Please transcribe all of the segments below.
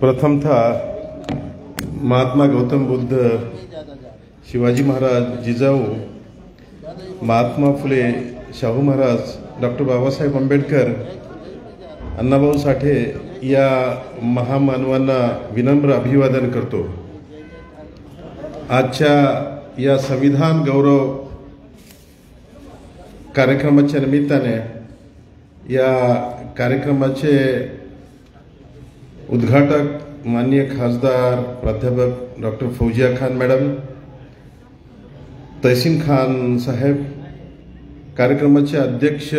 प्रथमतः महात्मा गौतम बुद्ध, शिवाजी महाराज, जिजाऊ, महात्मा फुले, शाहू महाराज, डॉक्टर बाबासाहेब आंबेडकर, अण्णाभाऊ साठे या महामानवांना विनम्र अभिवादन करतो। आजच्या या संविधान गौरव कार्यक्रमाच्या निमित्ताने या कार्यक्रमाचे उद्घाटक माननीय खासदार प्राध्यापक डॉक्टर फौजिया खान मॅडम, तहसीन खान साहेब, कार्यक्रमाचे अध्यक्ष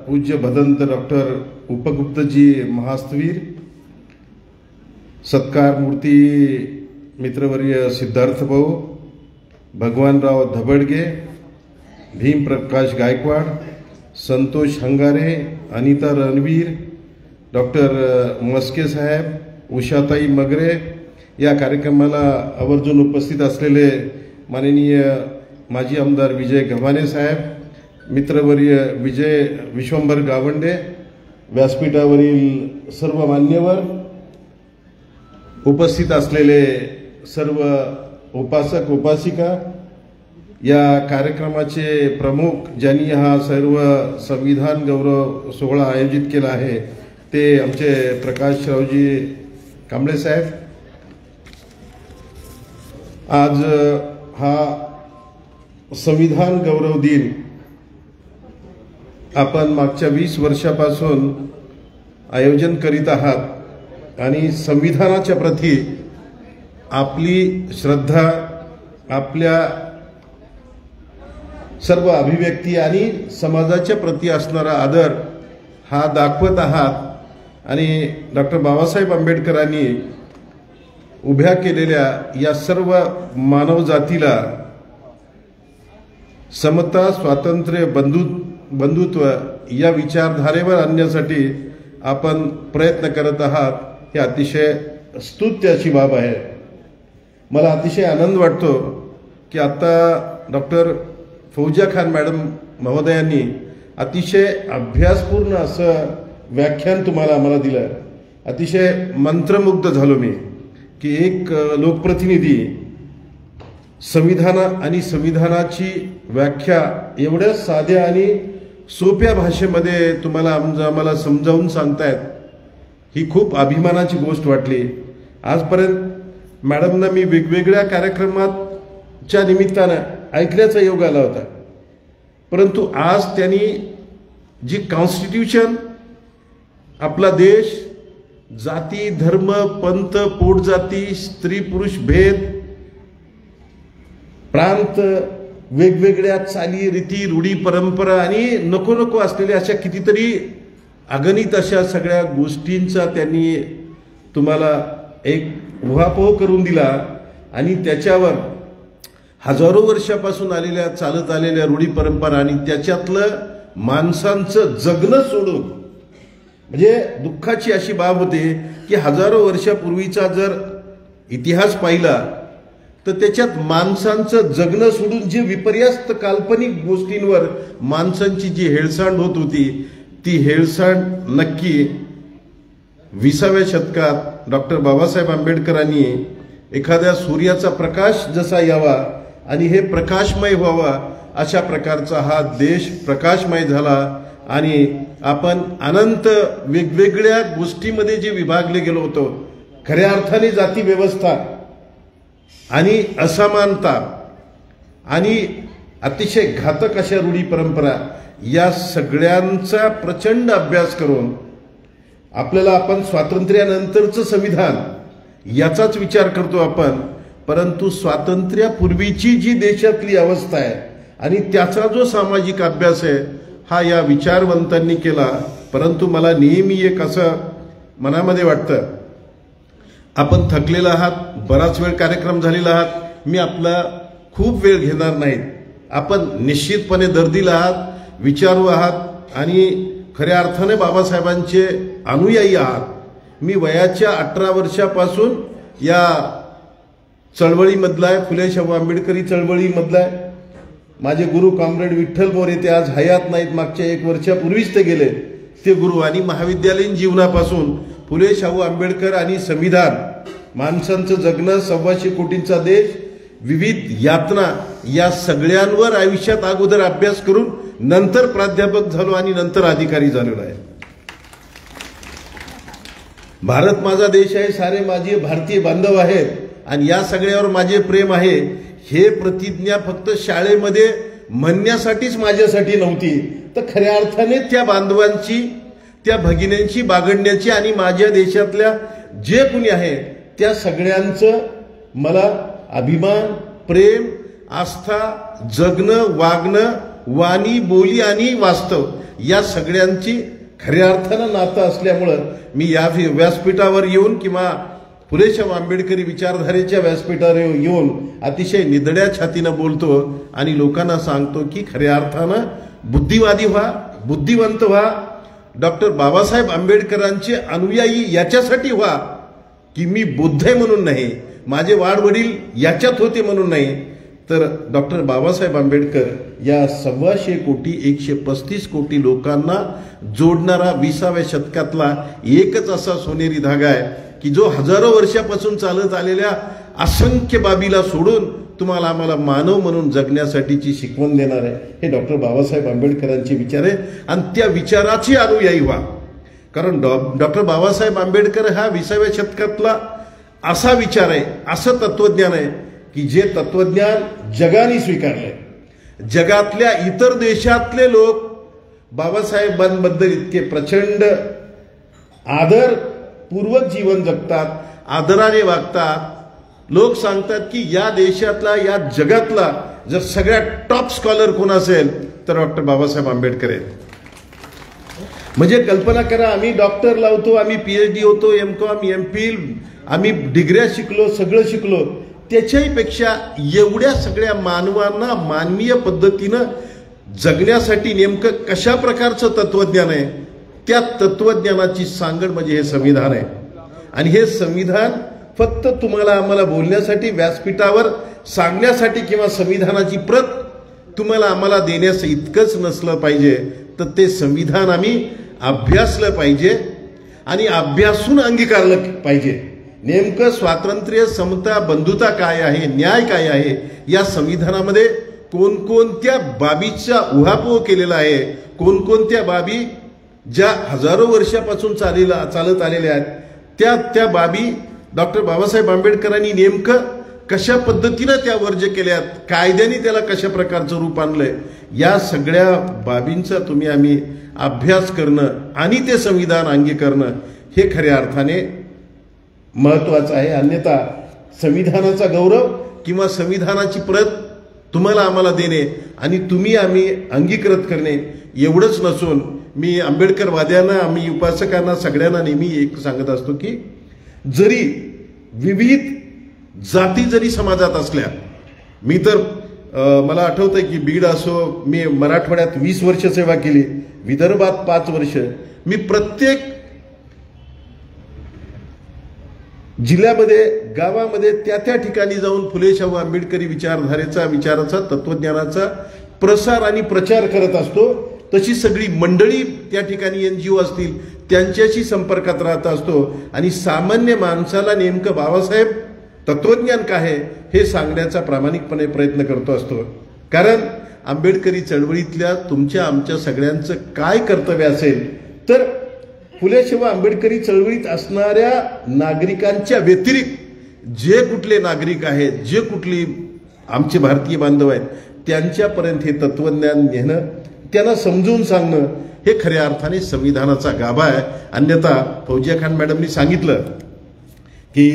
पूज्य भदंत डॉक्टर उपगुप्तजी महास्तवीर, सत्कार मूर्ती मित्रवर्य सिद्धार्थ भाऊ, भगवानराव धबडगे, भीम प्रकाश गायकवाड, संतोष हंगारे, अनिता रणवीर, डॉक्टर मस्के साहेब, उषाताई मगरे, या कार्यक्रमाला आवर्जून उपस्थित असलेले माननीय माजी आमदार विजय गव्हाणे साहेब, मित्रवर्य विजय विश्वंभर गावंडे, व्यासपीठावरील सर्व मान्यवर, उपस्थित असलेले सर्व उपासक उपासिका, या कार्यक्रमाचे प्रमुख ज्यांनी हा सर्व संविधान गौरव सोहळा आयोजित केला आहे ते आमचे प्रकाशरावजी कांबळे साहेब। आज हा संविधान गौरव दिन आपण मागच्या 20 वर्षापासून आयोजन करीत आहात आणि संविधानाच्या प्रती आपली श्रद्धा, आपल्या सर्व अभिव्यक्ती आणि समाजाच्या प्रती असणारा आदर हा दाखवत आहात आणि डॉक्टर बाबासाहेब आंबेडकरांनी उभ्या केलेल्या या सर्व मानवजातीला समता, स्वातंत्र्य, बंधुत्व या विचारधारेवर आणण्यासाठी आपण प्रयत्न करत आहात, हे अतिशय स्तुत्य अशी बाब आहे। मला अतिशय आनंद वाटतो की आता डॉक्टर फौजिया खान मॅडम महोदयांनी अतिशय अभ्यासपूर्ण असं व्याख्यान तुम्हाला मला दिलं। अतिशय मंत्रमुग्ध झालो मी की एक लोकप्रतिनिधी संविधान आणि संविधानाची व्याख्या एवढ्या साध्या आणि सोप्या भाषेमध्ये तुम्हाला आम्हाला समजावून सांगतायत, ही खूप अभिमानाची गोष्ट वाटली। आजपर्यंत मॅडमना मी वेगवेगळ्या कार्यक्रमाच्या निमित्तानं ऐकण्याचा योग आला होता, परंतु आज त्यांनी जी कॉन्स्टिट्यूशन, आपला देश, जाती, धर्म, पंथ, पोटजाती, स्त्री पुरुष भेद, प्रांत, वेगवेगळ्या चाली रीती, रूढी, परंपरा आणि नको नको असलेल्या अशा कितीतरी अगणित अशा सगळ्या गोष्टींचा त्यांनी तुम्हाला एक उहापोह करून दिला आणि त्याच्यावर हजारो वर्षापासून आलेल्या चालत आलेल्या रूढी परंपरा आणि त्याच्यातलं माणसांचं जगणं सोडून, म्हणजे दुःखाची अशी बाब होते की हजारो वर्षापूर्वीचा जर इतिहास पाहिला तर त्याच्यात माणसांचं जगणं सोडून जे विपर्यास्त काल्पनिक गोष्टींवर माणसांची जी हेळसांड होत होती, ती हेळसांड नक्की 20व्या शतकात डॉक्टर बाबासाहेब आंबेडकरांनी एखाद्या सूर्याचा प्रकाश जसा यावा आणि हे प्रकाशमय व्हावा अशा प्रकारचा हा देश प्रकाशमय झाला आणि आपण अनंत वेगवेगळ्या गोष्टींमध्ये जे विभागले गेलो होतो, खऱ्या अर्थाने जाती व्यवस्था आणि असमानता आणि अतिशय घातक अशा रूढी परंपरा या सगळ्यांचा प्रचंड अभ्यास करून आपल्याला आपण स्वातंत्र्यानंतरचं संविधान याचाच विचार करतो आपण, परंतु स्वातंत्र्यापूर्वीची जी देशातली अवस्था आहे आणि त्याचा जो सामाजिक अभ्यास आहे हा या विचारवंतांनी केला। परंतु मला नेहमी एक असं मनामध्ये वाटतं, आपण थकलेला आहात, बराच वेळ कार्यक्रम झालेला आहात, मी आपला खूप वेळ घेणार नाही, आपण निश्चितपणे दर्दीला आहात, विचारू आहात आणि खऱ्या अर्थाने बाबासाहेबांचे अनुयायी आहात। मी वयाच्या 18 वर्षापासून या चळवळीमधला आहे, फुले शाहू आंबेडकरी चळवळीमधला आहे। माझे गुरु कॉम्रेड विठ्ठल मोरे ते आज हयात नाहीत, मागच्या 1 वर्षापूर्वीच ते गेले, ते गुरु, आणि महाविद्यालयीन जीवनापासून फुले शाहू आंबेडकर आणि संविधान, माणसांचं जगणं, 125 कोटींचा देश, विविध यातना, या सगळ्यांवर आयुष्यात अगोदर अभ्यास करून नंतर प्राध्यापक झालो आणि नंतर अधिकारी झालेलो आहे. भारत माझा देश आहे, सारे माझे भारतीय बांधव आहेत आणि या सगळ्यावर माझे प्रेम आहे, हे प्रतिज्ञा फक्त शाळेमध्ये म्हणण्यासाठीच माझ्यासाठी नव्हती, तर खऱ्या अर्थाने त्या बांधवांची, त्या भगिन्यांची बागडण्याची आणि माझ्या देशातल्या जे कुणी आहे त्या सगळ्यांचं मला अभिमान, प्रेम, आस्था, जगणं, वागणं, वाणी, बोली आणि वास्तव या सगळ्यांची खऱ्या अर्थानं नातं असल्यामुळं मी या व्यासपीठावर येऊन किंवा फुले शाहू आंबेडकरी विचारधारेच्या व्यासपीठावर येऊन अतिशय निधड्या छातीनं बोलतो आणि लोकांना सांगतो की खऱ्या अर्थानं बुद्धिवादी व्हा, बुद्धिवंत व्हा, डॉक्टर बाबासाहेब आंबेडकरांचे अनुयायी याच्यासाठी व्हा की मी बुद्ध आहे म्हणून नाही, माझे वाडवडील याच्यात होते म्हणून नाही, तर डॉक्टर बाबासाहेब आंबेडकर या 125 कोटी 135 कोटी लोकांना जोडणारा 20व्या शतकातला एकच असा सोनेरी धागा आहे की जो हजारो वर्षापासून चालत आलेल्या असंख्य बाबीला सोडून तुम्हाला आम्हाला मानव म्हणून जगण्यासाठीची शिकवण देणार आहे. हे डॉक्टर बाबासाहेब आंबेडकरांचे विचार आहे आणि त्या विचाराची अनुयायी व्हा. कारण डॉक्टर बाबासाहेब आंबेडकर हा 20व्या शतकातला असा विचार आहे, असं तत्वज्ञान आहे की जे तत्वज्ञान जगाने स्वीकारलंय. जगातल्या इतर देशातले लोक बाबासाहेबांबद्दल इतके प्रचंड आदरपूर्वक जीवन जगतात, आदराने वागतात. लोक सांगतात की या देशातला, या जगातला जर सगळ्यात टॉप स्कॉलर कोण असेल तर डॉक्टर बाबासाहेब आंबेडकर आहेत. म्हणजे कल्पना करा, आम्ही डॉक्टर लावतो, आम्ही PhD होतो, MCom, MPhil, आम्ही डिग्र्या शिकलो, सगळं शिकलो, त्याच्याही पेक्षा एवढ्या सगळ्या मानवांना मानवीय पद्धतीनं जगण्यासाठी नेमकं कशा प्रकारचं तत्वज्ञान आहे, त्या तत्वज्ञानाची सांगड म्हणजे हे संविधान आहे. आणि हे संविधान फक्त तुम्हाला आम्हाला बोलण्यासाठी, व्यासपीठावर सांगण्यासाठी किंवा संविधानाची प्रत तुम्हाला आम्हाला देण्याचं इतकंच नसलं पाहिजे, तर ते संविधान आम्ही अभ्यासलं पाहिजे आणि अभ्यासून अंगीकारलं पाहिजे. नेमकं स्वातंत्र्य, समता, बंधुता काय आहे, न्याय काय आहे, या संविधानामध्ये कोणकोणत्या बाबीचा उहापोह केलेला आहे, कोणकोणत्या बाबी ज्या हजारो वर्षापासून चालत आलेल्या आहेत त्या बाबी डॉक्टर बाबासाहेब आंबेडकरांनी नेमकं कशा पद्धतीनं त्या वर्ज केल्यात, कायद्याने त्याला कशा प्रकारचं रूप आणलंय, या सगळ्या बाबींचा तुम्ही आम्ही अभ्यास करणं आणि ते संविधान अंगीकरणं हे खऱ्या अर्थाने महत्वाचं आहे. अन्यथा संविधानाचा गौरव किंवा संविधानाची प्रत तुम्हाला आम्हाला देणे आणि तुम्ही आम्ही अंगीकृत करणे एवढंच नसून मी आंबेडकरवाद्यांना, आम्ही उपासकांना सगळ्यांना नेहमी एक सांगत असतो की जरी विविध जाती जरी समाजात असल्या, मी तर मला आठवतंय की बीड असो, मी मराठवाड्यात 20 वर्ष सेवा केली, विदर्भात 5 वर्ष, मी प्रत्येक जिल्ह्यामध्ये, गावामध्ये त्या ठिकाणी जाऊन फुले शाहू आंबेडकरी विचाराचा, तत्वज्ञानाचा प्रसार आणि प्रचार करत असतो. तशी सगळी मंडळी त्या ठिकाणी NGO असतील त्यांच्याशी संपर्कात राहत असतो आणि सामान्य माणसाला नेमकं बाबासाहेब तत्वज्ञान काय आहे हे सांगण्याचा प्रामाणिकपणे प्रयत्न करतो असतो. कारण आंबेडकरी चळवळीतल्या तुमच्या आमच्या सगळ्यांचं काय कर्तव्य असेल तर फुले शाहू आंबेडकरी चळवळीत असणाऱ्या नागरिकांच्या व्यतिरिक्त जे कुठले नागरिक आहेत, जे कुठली आमचे भारतीय बांधव आहेत, त्यांच्यापर्यंत हे तत्वज्ञान नेणं, त्यांना समजून सांगणं हे खऱ्या अर्थाने संविधानाचा गाभा आहे. अन्यथा फौजिया खान मॅडमनी सांगितलं की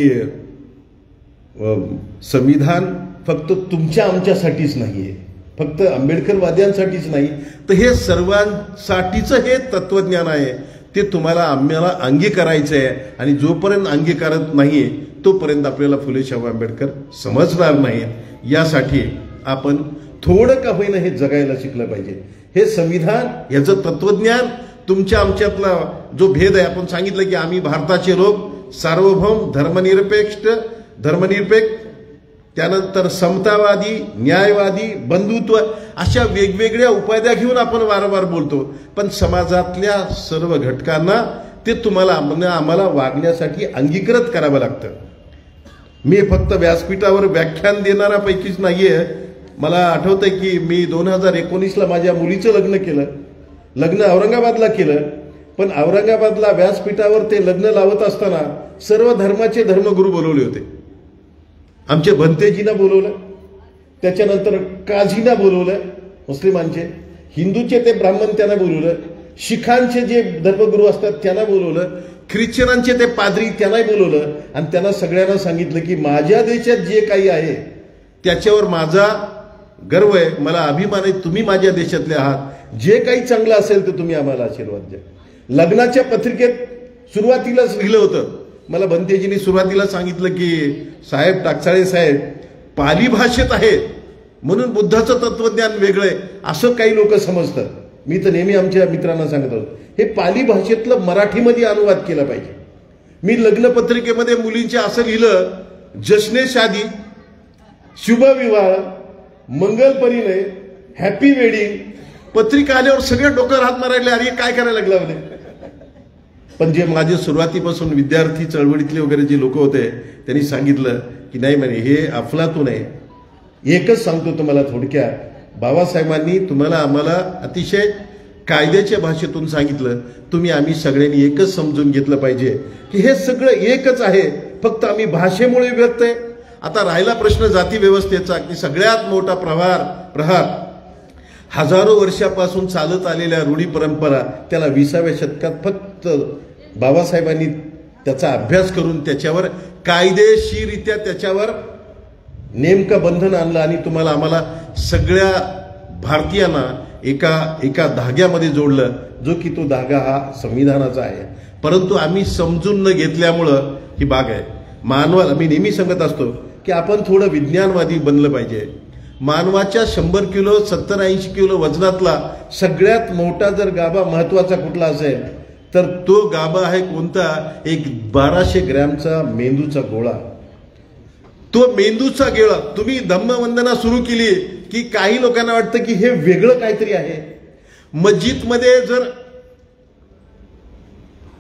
संविधान फक्त तुमच्या आमच्यासाठीच नाहीये, फक्त आंबेडकरवाद्यांसाठीच नाही, तर हे सर्वांसाठीचं हे तत्वज्ञान आहे. ते तुम्हाला आम्हाला अंगीकारायचं आहे आणि जोपर्यंत अंगीकारत नाहीये तोपर्यंत आपल्याला फुले शाहू आंबेडकर समजणार नाही. यासाठी आपण थोडं का होईना हे जगायला शिकलं पाहिजे. हे संविधान, याचं तत्वज्ञान, तुमच्या आमच्यातला जो भेद आहे, आपण सांगितलं की आम्ही भारताचे लोक सार्वभौम, धर्मनिरपेक्ष, त्यानंतर समतावादी, न्यायवादी, बंधुत्व अशा वेगवेगळ्या उपाध्या घेऊन आपण वारंवार बोलतो, पण समाजातल्या सर्व घटकांना ते तुम्हाला म्हणजे आम्हाला वागण्यासाठी अंगीकृत करावं लागतं. मी फक्त व्यासपीठावर व्याख्यान देणाऱ्यापैकीच नाहीये. मला आठवतंय की मी 2019ला माझ्या मुलीचं लग्न केलं. लग्न औरंगाबादला केलं, पण औरंगाबादला व्यासपीठावर ते लग्न लावत असताना सर्व धर्माचे धर्मगुरू बोलवले होते. आमचे भंतेजींना बोलवलं, त्याच्यानंतर काझींना बोलवलं मुस्लिमांचे, हिंदूचे ते ब्राह्मण त्यांना बोलवलं, शिखांचे जे धर्मगुरू असतात त्यांना बोलवलं, ख्रिश्चनांचे ते पाद्री त्यांनाही बोलवलं आणि त्यांना सगळ्यांना सांगितलं की माझ्या देशात जे काही आहे त्याच्यावर माझा गर्व आहे, मला अभिमान आहे, तुम्ही माझ्या देशातले आहात, जे काही चांगलं असेल तर तुम्ही आम्हाला आशीर्वाद द्या. लग्नाच्या पत्रिकेत सुरुवातीलाच लिहिलं होतं. मला भंतेजींनी सुरुवातीला सांगितलं की साहेब टाकसाळे साहेब पाली भाषेत आहे म्हणून बुद्धाचं तत्वज्ञान वेगळं आहे असं काही लोक समजतात. मी तर नेहमी आमच्या मित्रांना सांगत होतो हे पाली भाषेतलं मराठीमध्ये अनुवाद केला पाहिजे. मी लग्नपत्रिकेमध्ये मुलींचे असं लिहिलं, जश्ने शादी, शुभविवाह, मंगल परिणय, हॅपी वेडिंग. पत्रिका आल्यावर सगळे डोक्यावर हात मारायला, अरे काय करायला लागला म्हणे. पण जे माझे सुरुवातीपासून विद्यार्थी चळवळीतले वगैरे जे लोक होते त्यांनी सांगितलं की नाही म्हणे हे अफलातून आहे. एकच सांगतो तुम्हाला थोडक्यात, बाबासाहेबांनी तुम्हाला आम्हाला अतिशय कायद्याच्या भाषेतून सांगितलं, तुम्ही आम्ही सगळ्यांनी एकच समजून घेतलं पाहिजे की हे सगळं एकच आहे, फक्त आम्ही भाषेमुळे व्यक्त आहे. आता राहिला प्रश्न जाती व्यवस्थेचा, की सगळ्यात मोठा प्रहार हजारो वर्षापासून चालत आलेल्या रूढी परंपरा त्याला 20व्या शतकात फक्त बाबासाहेबांनी त्याचा अभ्यास करून त्याच्यावर कायदेशीररित्या त्याच्यावर नेमकं बंधन आणलं आणि तुम्हाला आम्हाला सगळ्या भारतीयांना एका धाग्यामध्ये जोडलं, जो की तो धागा हा संविधानाचा आहे. परंतु आम्ही समजून न घेतल्यामुळं ही बाग आहे. मानवाला मी नेहमी सांगत असतो की आपण थोडं विज्ञानवादी बनलं पाहिजे. मानवाच्या 100 किलो 70-80 किलो वजनातला सगळ्यात मोठा जर गाभा महत्वाचा कुठला असेल तर तो गाभा आहे कोणता, एक 1200 ग्रॅमचा मेंदूचा गोळा. तो मेंदूचा गोळा तुम्ही धम्मवंदना सुरू केली की काही लोकांना वाटतं की हे वेगळं काहीतरी आहे. मस्जिदमध्ये जर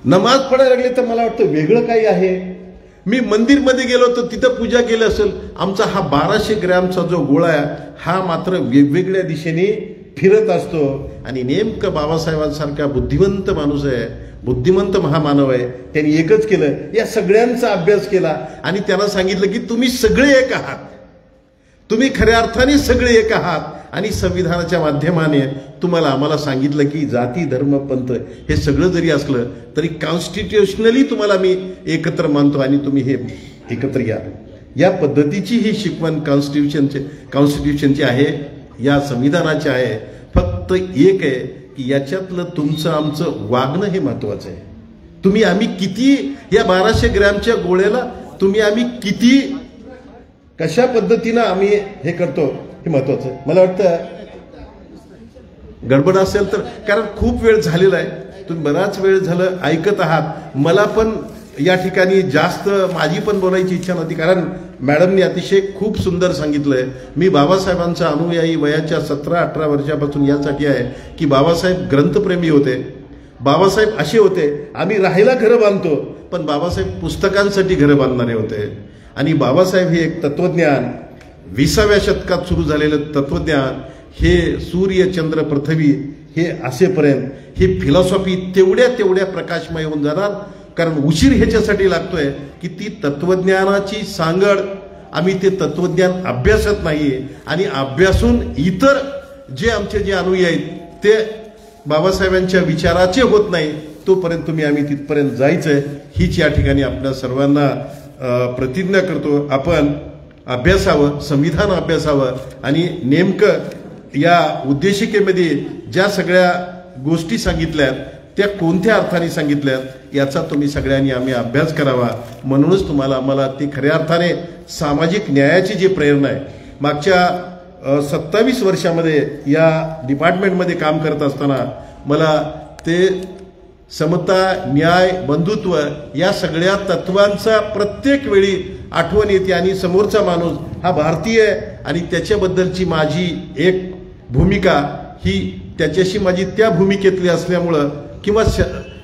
नमाज पडायला लागले तर मला वाटतं वेगळं काही आहे. मी मंदिरमध्ये गेलो तर तिथं पूजा केली असेल. आमचा हा 1200 ग्रॅमचा जो गोळा आहे हा मात्र वेगवेगळ्या दिशेने फिरत असतो. आणि नेमकं बाबासाहेबांसारखा बुद्धिवंत माणूस आहे, बुद्धिमंत महामानव आहे, त्यांनी एकच केलं, या सगळ्यांचा अभ्यास केला आणि त्यांना सांगितलं की तुम्ही सगळे एक आहात, तुम्ही खऱ्या अर्थाने सगळे एक आहात. आणि संविधानाच्या माध्यमाने तुम्हाला आम्हाला सांगितलं की जाती धर्म पंथ हे सगळं जरी असलं तरी कॉन्स्टिट्युशनली तुम्हाला मी एकत्र मानतो आणि तुम्ही हे एकत्र या. या पद्धतीची ही शिकवण कॉन्स्टिट्यूशनची आहे, या संविधानाची आहे. फक्त एक आहे की याच्यातलं तुमचं आमचं वागणं हे महत्वाचं आहे. तुम्ही आम्ही किती या 1200 ग्रॅमच्या गोळ्याला तुम्ही आम्ही किती कशा पद्धतीनं आम्ही हे करतो हे महत्वाचं आहे. मला वाटतं गडबड असेल तर, कारण खूप वेळ झालेला आहे, तुम्ही बराच वेळ झालं ऐकत आहात. मला पण या ठिकाणी जास्त माझी पण बोलायची इच्छा नव्हती, कारण मॅडमनी अतिशय खूप सुंदर सांगितलंय. मी बाबासाहेबांचा अनुयायी वयाच्या 17-18 वर्षापासून यासाठी आहे की बाबासाहेब ग्रंथप्रेमी होते. बाबासाहेब असे होते, आम्ही राहायला घरं बांधतो पण बाबासाहेब पुस्तकांसाठी घरं बांधणारे होते. आणि बाबासाहेब हे एक तत्वज्ञान 20व्या शतकात सुरू झालेलं तत्वज्ञान, हे सूर्य चंद्र पृथ्वी हे असेपर्यंत ही फिलॉसॉफी तेवढ्या प्रकाशमय होऊन जाणार. कारण उशीर ह्याच्यासाठी लागतोय की ती तत्वज्ञानाची सांगड आम्ही ते तत्वज्ञान अभ्यासत नाही आणि अभ्यासून इतर जे आमचे जे अनुयायी आहेत ते बाबासाहेबांच्या विचाराचे होत नाही, तोपर्यंत आम्ही तिथपर्यंत जायचंय हीच या ठिकाणी आपल्या सर्वांना प्रतिज्ञा करतो. आपण अभ्यासावं, संविधान अभ्यासावं आणि नेमकं या उद्देशिकेमध्ये ज्या सगळ्या गोष्टी सांगितल्यात त्या कोणत्या अर्थाने सांगितल्यात याचा तुम्ही सगळ्यांनी आम्ही अभ्यास करावा. म्हणूनच तुम्हाला आम्हाला ती खऱ्या अर्थाने सामाजिक न्यायाची जी प्रेरणा आहे, मागच्या 27 वर्षामध्ये या डिपार्टमेंटमध्ये काम करत असताना मला ते समता न्याय बंधुत्व या सगळ्या तत्वांचा प्रत्येक वेळी आठवण येते. आणि समोरचा माणूस हा भारतीय आहे आणि त्याच्याबद्दलची माझी एक भूमिका ही त्याच्याशी माझी त्या भूमिकेतली असल्यामुळं किंवा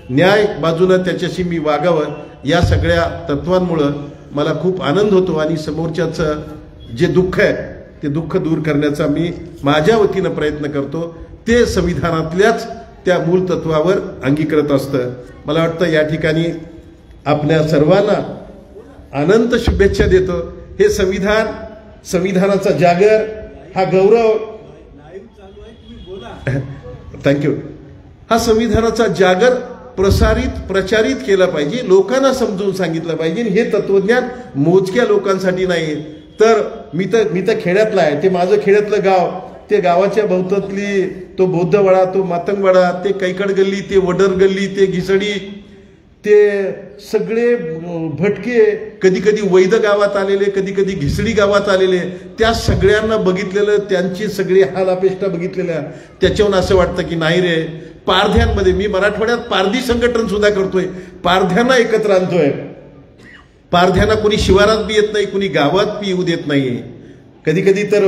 न्याय बाजूनं त्याच्याशी मी वागावं, या सगळ्या तत्वांमुळं मला खूप आनंद होतो आणि समोरच्याचं जे दुःख आहे ते दुःख दूर करण्याचा मी माझ्या वतीनं प्रयत्न करतो. ते संविधानातल्याच त्या मूळ तत्वावर अंगीकृत असतं. मला वाटतं या ठिकाणी आपल्या सर्वांना अनंत शुभेच्छा देतो. हे संविधान, संविधानाचा जागर, हा गौरव, थँक्यू, हा संविधानाचा जागर प्रचारित केला पाहिजे, लोकांना समजून सांगितलं पाहिजे. हे तत्वज्ञान मोजक्या लोकांसाठी नाही. तर मी तर खेड्यातला आहे, ते माझं खेड्यातलं गाव, ते गावाच्या भोवतातली तो बौद्धवाडा, तो मातंगवाडा, ते कैकड गल्ली, ते वडर गल्ली, ते घिसडी, ते सगळे भटके, कधी कधी वैद गावात आलेले, कधी कधी घिसडी गावात आलेले, त्या सगळ्यांना बघितलेलं, त्यांची सगळी हालापेष्टा बघितलेल्या, त्याच्याहून असं वाटतं की नाही रे, पारध्यांमध्ये, मी मराठवाड्यात पारधी संघटन सुद्धा करतोय, पारध्यांना एकत्र आणतोय. पारध्यांना कोणी शिवारात बी येत नाही, कोणी गावात बी येऊ देत नाही. कधी कधी तर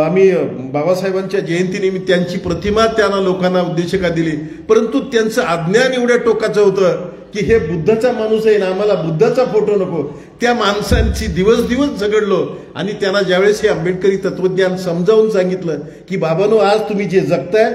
आम्ही बाबासाहेबांच्या जयंतीनिमित्त त्यांची प्रतिमा त्यांना लोकांना उद्देशिका दिली, परंतु त्यांचं अज्ञान एवढ्या टोकाचं होतं की हे बुद्धाचा माणूस आहे ना, आम्हाला बुद्धाचा फोटो नको. त्या माणसांची दिवस दिवस झगडलो आणि त्यांना ज्यावेळेस हे आंबेडकरी तत्वज्ञान समजावून सांगितलं की बाबांनो, आज तुम्ही जे जगताय,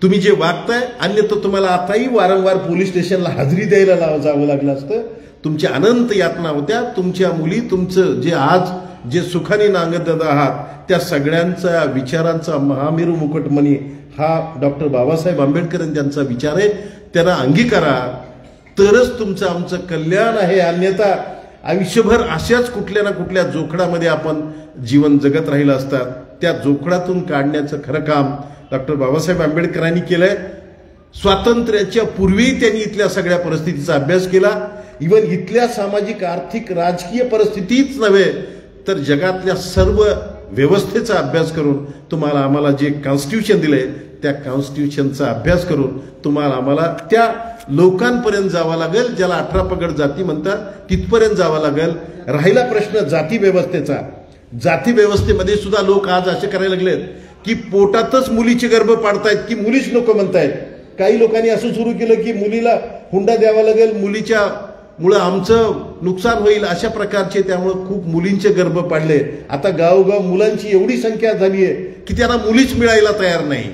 तुम्ही जे वागताय, अन्यथा तुम्हाला आताही वारंवार पोलीस स्टेशनला हजेरी द्यायला जावं लागलं असतं. तुमच्या अनंत यातना होत्या. तुमच्या मुली, तुमचं जे आज जे सुखाने नांगत आहात, त्या सगळ्यांचा विचारांचा महामेरू मुकुटमणी हा डॉक्टर बाबासाहेब आंबेडकर यांचा विचार आहे. त्यांना अंगीकारा, तरच तुमचं आमचं कल्याण आहे. अन्यथा आयुष्यभर अशाच कुठल्या ना कुठल्या जोखडामध्ये आपण जीवन जगत राहिलं असतात. त्या जोखडातून काढण्याचं खरं काम डॉक्टर बाबासाहेब आंबेडकरांनी केलंय. स्वातंत्र्याच्या पूर्वी त्यांनी इथल्या सगळ्या परिस्थितीचा अभ्यास केला. इव्हन इथल्या सामाजिक, आर्थिक, राजकीय परिस्थितीच नव्हे तर जगातल्या सर्व व्यवस्थेचा अभ्यास करून तुम्हाला आम्हाला जे कॉन्स्टिट्यूशन दिलंय त्या कॉन्स्टिट्यूशनचा अभ्यास करून तुम्हाला आम्हाला त्या लोकांपर्यंत जावं लागेल ज्याला 18 पगड जाती म्हणतात, तिथपर्यंत जावं लागेल. राहिला प्रश्न जाती व्यवस्थेचा, जाती व्यवस्थेमध्ये सुद्धा लोक आज असे करायला लागलेत की पोटातच मुलीचे गर्भ पाडतायत की मुलीच नको म्हणतायत. काही लोकांनी असं सुरू केलं की मुलीला हुंडा द्यावा लागेल, मुलीच्या मुळे आमचं नुकसान होईल, अशा प्रकारचे. त्यामुळे खूप मुलींचे गर्भ पाडले. आता गावोगाव मुलांची एवढी संख्या झाली आहे की त्यांना मुलीच मिळायला तयार नाही,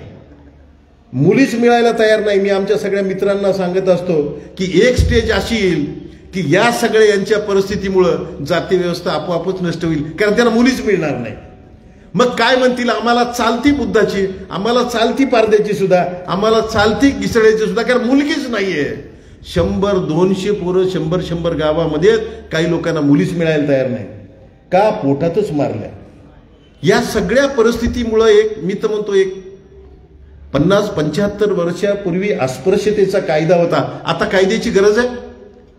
मुलीच मिळायला तयार नाही. मी आमच्या सगळ्या मित्रांना सांगत असतो की एक स्टेज अशी येईल की या सगळ्या यांच्या परिस्थितीमुळं जाती व्यवस्था आपोआपच नष्ट होईल, कारण त्यांना मुलीच मिळणार नाही. मग काय म्हणतील, आम्हाला चालती बुद्धाची, आम्हाला चालती पारद्याची सुद्धा, आम्हाला चालती घिसड्याची सुद्धा, कारण मुलगीच नाहीये. 100-200 पोरं 100 गावामध्ये काही लोकांना मुलीच मिळायला तयार नाही. का? पोटातच मारल्या. या सगळ्या परिस्थितीमुळं मी तर म्हणतो 50-75 वर्षापूर्वी अस्पृश्यतेचा कायदा होता. आता कायद्याची गरज आहे,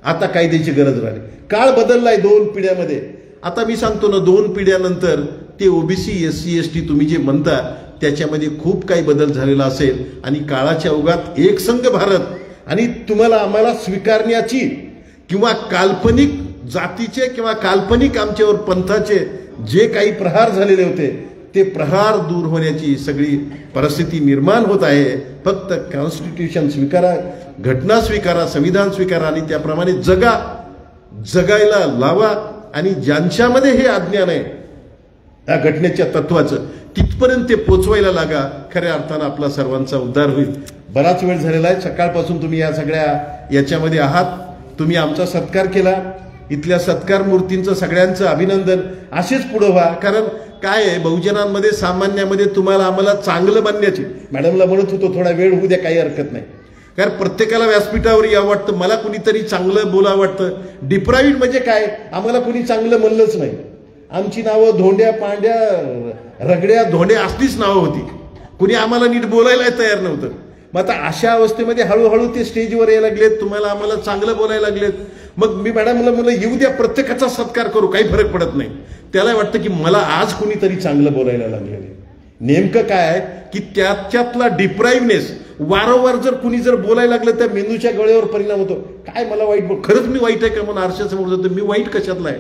आता कायद्याची गरज राहिली. काळ बदललाय 2 पिढ्यामध्ये. आता मी सांगतो ना, 2 पिढ्यानंतर ते ओबीसी, SC, ST तुम्ही जे म्हणता त्याच्यामध्ये खूप काही बदल झालेला असेल आणि काळाच्या ओघात एकसंघ भारत आणि तुम्हाला आम्हाला स्वीकारण्याची किंवा काल्पनिक जातीचे किंवा काल्पनिक आमच्यावर पंथाचे जे काही प्रहार झालेले होते ते प्रहार दूर होण्याची सगळी परिस्थिती निर्माण होत आहे. फक्त कॉन्स्टिट्यूशन स्वीकारा, घटना स्वीकारा, संविधान स्वीकारा आणि त्याप्रमाणे जगायला लावा. आणि ज्यांच्यामध्ये हे अज्ञान आहे त्या घटनेच्या तत्वाचं, तिथपर्यंत ते पोचवायला लागा. खऱ्या अर्थानं आपला सर्वांचा उद्धार होईल. बराच वेळ झालेला आहे, सकाळपासून तुम्ही या सगळ्या याच्यामध्ये आहात. तुम्ही आमचा सत्कार केला. इथल्या सत्कार मूर्तींचं सगळ्यांचं अभिनंदन. असेच पुढं व्हा. कारण काय आहे, बहुजनांमध्ये सामान्यामध्ये तुम्हाला आम्हाला चांगलं बनण्याची, मॅडमला म्हणत होतो थोडा वेळ होऊ द्या, काही हरकत नाही. कारण प्रत्येकाला व्यासपीठावर यावं वाटतं, मला कुणीतरी चांगलं बोलावं वाटतं. डिप्राईव्ड म्हणजे काय, आम्हाला कुणी चांगलं म्हणलंच नाही. आमची नावं धोंड्या, पांड्या, रगड्या, धोंड्या असलीच नावं होती. कुणी आम्हाला नीट बोलायला तयार नव्हतं. मग आता अशा अवस्थेमध्ये हळूहळू ते स्टेजवर यायला लागलेत, तुम्हाला आम्हाला चांगलं बोलायला लागलेत. मग मी मॅडमला म्हणलं येऊ द्या, प्रत्येकाचा सत्कार करू, काही फरक पडत नाही. त्याला वाटतं की मला आज कुणीतरी चांगलं बोलायला लागलेलं. नेमकं काय आहे की त्याच्यातला डिप्राईव्हनेस, वारंवार जर कुणी जर बोलायला लागलं तर मेंदूच्या गळ्यावर परिणाम होतो. काय मला वाईट, खरंच मी वाईट आहे का म्हणून आरशासमोर जातो. मी वाईट कशातला आहे?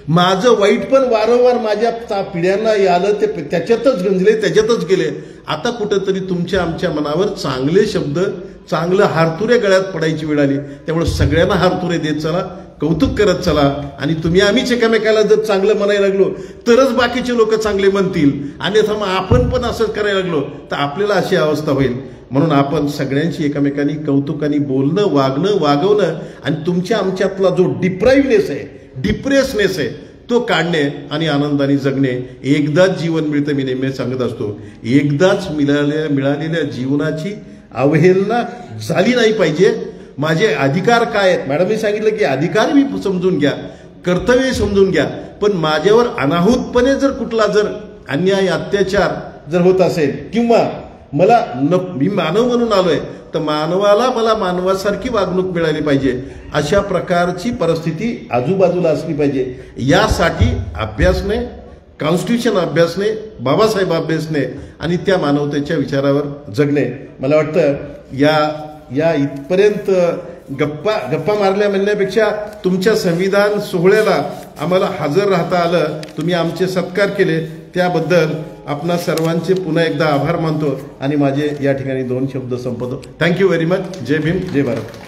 माझं वाईट पण वारंवार माझ्या पिढ्यांना आलं, ते त्याच्यातच गंजले, त्याच्यातच गेले. आता कुठंतरी तुमच्या आमच्या मनावर चांगले शब्द, चांगलं हारतुरे गळ्यात पडायची वेळ आली. त्यामुळे सगळ्यांना हारतुरे देत चला, कौतुक करत चला. आणि तुम्ही आम्हीच एकमेकाला जर चांगलं म्हणायला लागलो तरच बाकीचे लोक चांगले म्हणतील. अन्यथा मग आपण पण असं करायला लागलो तर आपल्याला अशी अवस्था होईल. म्हणून आपण सगळ्यांशी एकमेकांनी कौतुकाने बोलणं, वागवणं आणि तुमच्या आमच्यातला जो डिप्राईव्हनेस आहे, डिप्रेसनेस आहे, तो काढणे आणि आनंदाने जगणे. एकदाच जीवन मिळतं, मी नेहमी सांगत असतो. एकदाच मिळालेल्या जीवनाची अवहेलना झाली नाही पाहिजे. माझे अधिकार काय आहेत, मॅडमनी सांगितलं की अधिकार मी समजून घ्या, कर्तव्य समजून घ्या. पण माझ्यावर अनाहूतपणे जर कुठला जर अन्याय, अत्याचार जर होत असेल किंवा मी मानव म्हणून आलोय तर मानवाला मला मानवासारखी वागणूक मिळाली पाहिजे, अशा प्रकारची परिस्थिती आजूबाजूला असली पाहिजे. यासाठी अभ्यासने, कॉन्स्टिट्यूशन अभ्यासने, बाबासाहेब अभ्यासने आणि त्या मानवतेच्या विचारावर जगणे. मला वाटतं या इथपर्यंत गप्पा मारल्या म्हणण्यापेक्षा तुमच्या संविधान सोहळ्याला आम्हाला हजर राहता आलं, तुम्ही आमचे सत्कार केले, त्याबद्दल आपणा सर्वांचे पुन्हा एकदा आभार मानतो आणि माझे या ठिकाणी 2 शब्द संपवतो. Thank you very much. जय भीम, जय भारत.